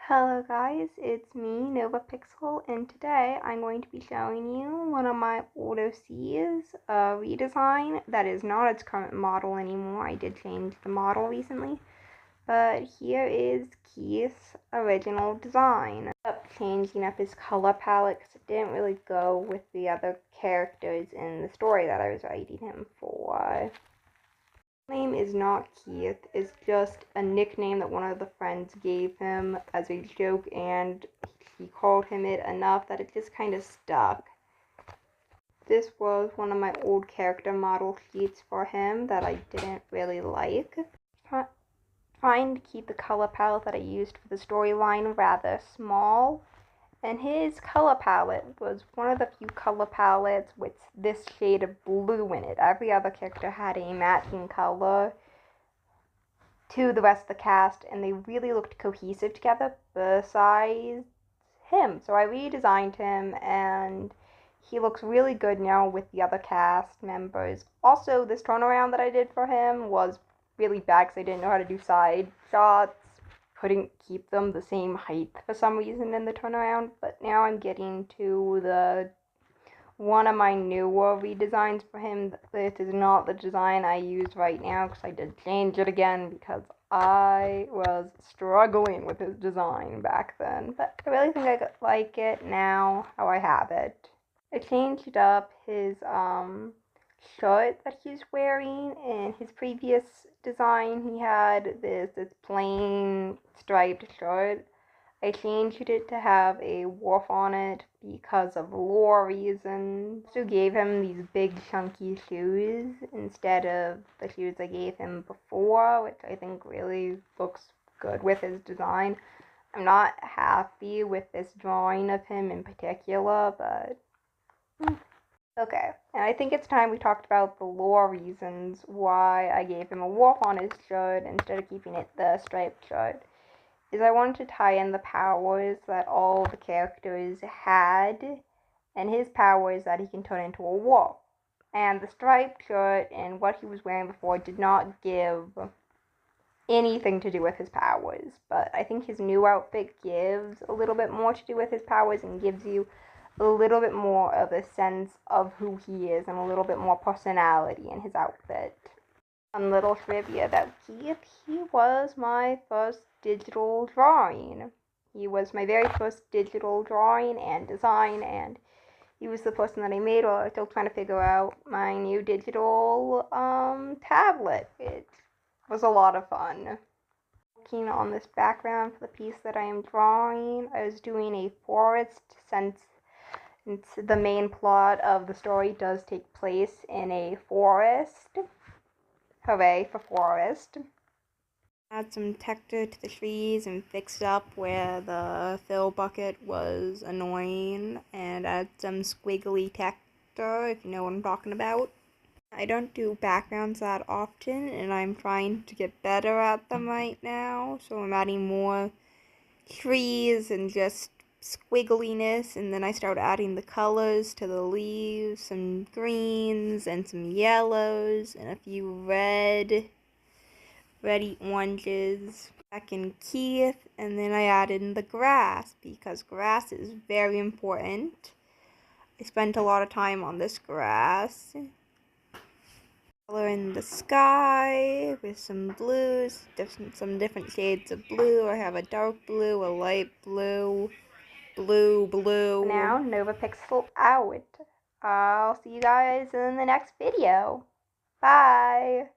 Hello guys, it's me, NovaPixel, and today I'm going to be showing you one of my old OCs, a redesign that is not its current model anymore. I did change the model recently, but here is Keith's original design. Changing up his color palette because it didn't really go with the other characters in the story that I was writing him for. Name is not Keith, it's just a nickname that one of the friends gave him as a joke, and he called him it enough that it just kind of stuck. This was one of my old character model sheets for him that I didn't really like. Trying to keep the color palette that I used for the storyline rather small, and his color palette was one of the few color palettes with this shade of blue in it. Every other character had a matching color to the rest of the cast, and they really looked cohesive together besides him. So I redesigned him, and he looks really good now with the other cast members. Also, this turnaround that I did for him was really bad because I didn't know how to do side shots. Couldn't keep them the same height for some reason in the turnaround, but now I'm getting to the one of my newer redesigns for him. This is not the design I use right now because I did change it again because I was struggling with his design back then, but I really think I like it now how I have it. I changed up his shirt that he's wearing. In his previous design he had this plain striped shirt. I changed it to have a wolf on it because of lore reasons. So gave him these big chunky shoes instead of the shoes I gave him before, which I think really looks good with his design. I'm not happy with this drawing of him in particular, but okay. And I think it's time we talked about the lore reasons why I gave him a wolf on his shirt instead of keeping it the striped shirt. Is I wanted to tie in the powers that all the characters had, and his power is that he can turn into a wolf. And the striped shirt and what he was wearing before did not give anything to do with his powers, but I think his new outfit gives a little bit more to do with his powers and gives you a little bit more of a sense of who he is and a little bit more personality in his outfit. One little trivia about Keith, he was my first digital drawing. He was my very first digital drawing and design, and he was the person that I made while I was still trying to figure out my new digital tablet. It was a lot of fun. Working on this background for the piece that I am drawing, I was doing a forest since the main plot of the story does take place in a forest. Hooray for forest. Add some texture to the trees and fix up where the fill bucket was annoying, and add some squiggly texture if you know what I'm talking about. I don't do backgrounds that often, and I'm trying to get better at them right now, so I'm adding more trees and just squiggliness, and then I start adding the colors to the leaves, some greens and some yellows and a few reddy oranges. Back in Keith, and then I added in the grass because grass is very important. I spent a lot of time on this grass. Color in the sky with some blues, some different shades of blue. I have a dark blue, a light blue, blue. Now, NovaPixel out. I'll see you guys in the next video. Bye!